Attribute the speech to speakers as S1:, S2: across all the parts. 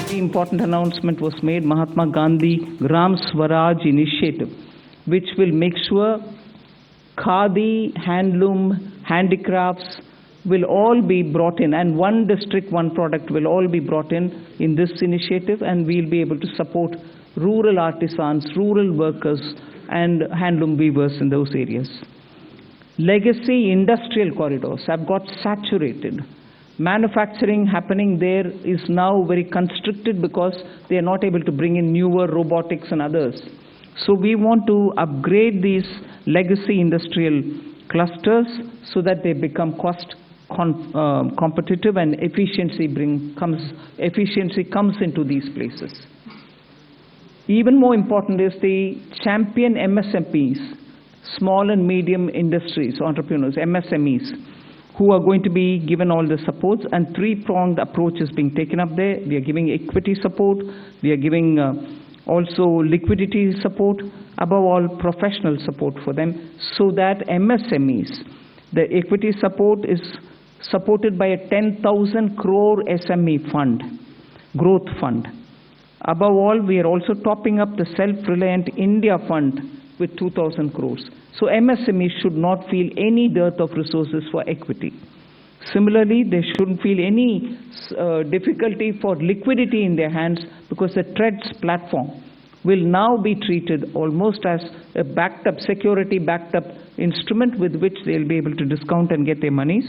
S1: The important announcement was made, Mahatma Gandhi Gram Swaraj initiative, which will make sure khadi, handloom, handicrafts will all be brought in, and one district, one product will all be brought in this initiative, and we'll be able to support rural artisans, rural workers, and handloom weavers in those areas. Legacy industrial corridors have got saturated. Manufacturing happening there is now very constricted because they are not able to bring in newer robotics and others. So we want to upgrade these legacy industrial clusters so that they become cost competitive and efficiency comes into these places. Even more important is the champion MSMEs, small and medium industries, entrepreneurs, MSMEs, who are going to be given all the supports, and three-pronged approach is being taken up there. We are giving equity support, we are giving also liquidity support, above all professional support for them, so that MSMEs, the equity support is supported by a 10,000 crore SME fund, growth fund. Above all, we are also topping up the Self-Reliant India Fund with 2,000 crores. So MSMEs should not feel any dearth of resources for equity. Similarly, they shouldn't feel any difficulty for liquidity in their hands, because the TREADS platform will now be treated almost as a backed up, security backed up instrument with which they'll be able to discount and get their monies.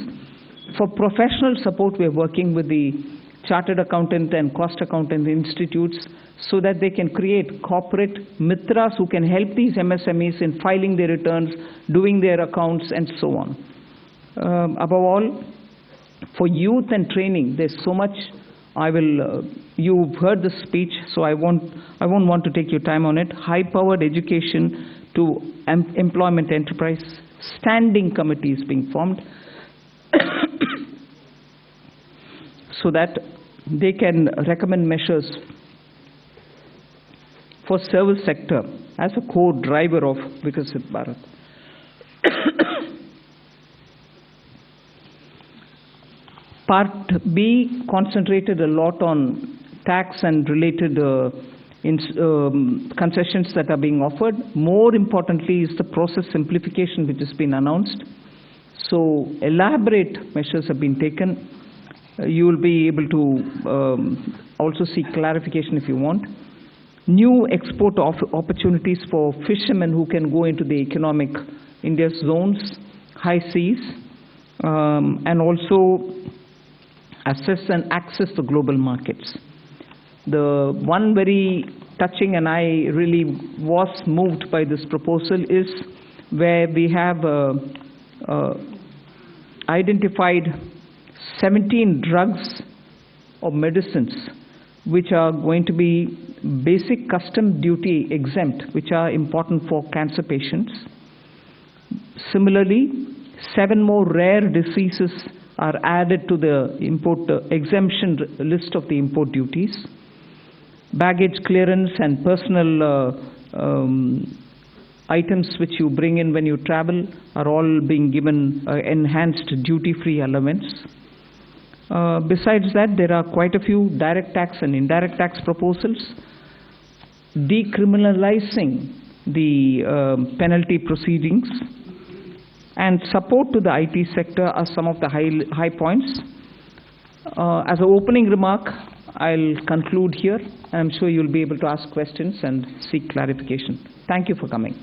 S1: For professional support, we are working with the Chartered Accountant and Cost Accountant institutes so that they can create corporate mitras who can help these MSMEs in filing their returns, doing their accounts, and so on. Above all, for youth and training, there's so much. You've heard the speech, so I won't want to take your time on it. High-powered education to employment enterprise, standing committees being formed so that they can recommend measures for service sector as a core driver of Vikasit Bharat. Part B concentrated a lot on tax and related concessions that are being offered. More importantly is the process simplification which has been announced. So elaborate measures have been taken. You will be able to also seek clarification if you want. New export opportunities for fishermen who can go into the economic India's zones, high seas, and also assess and access the global markets. The one very touching, and I really was moved by this proposal, is where we have identified 17 drugs or medicines which are going to be basic custom duty exempt, which are important for cancer patients. Similarly, 7 more rare diseases are added to the import exemption list of the import duties. Baggage clearance and personal items which you bring in when you travel are all being given enhanced duty-free allowance. Besides that, there are quite a few direct tax and indirect tax proposals. Decriminalizing the penalty proceedings and support to the IT sector are some of the high points. As an opening remark, I'll conclude here. I'm sure you'll be able to ask questions and seek clarification. Thank you for coming.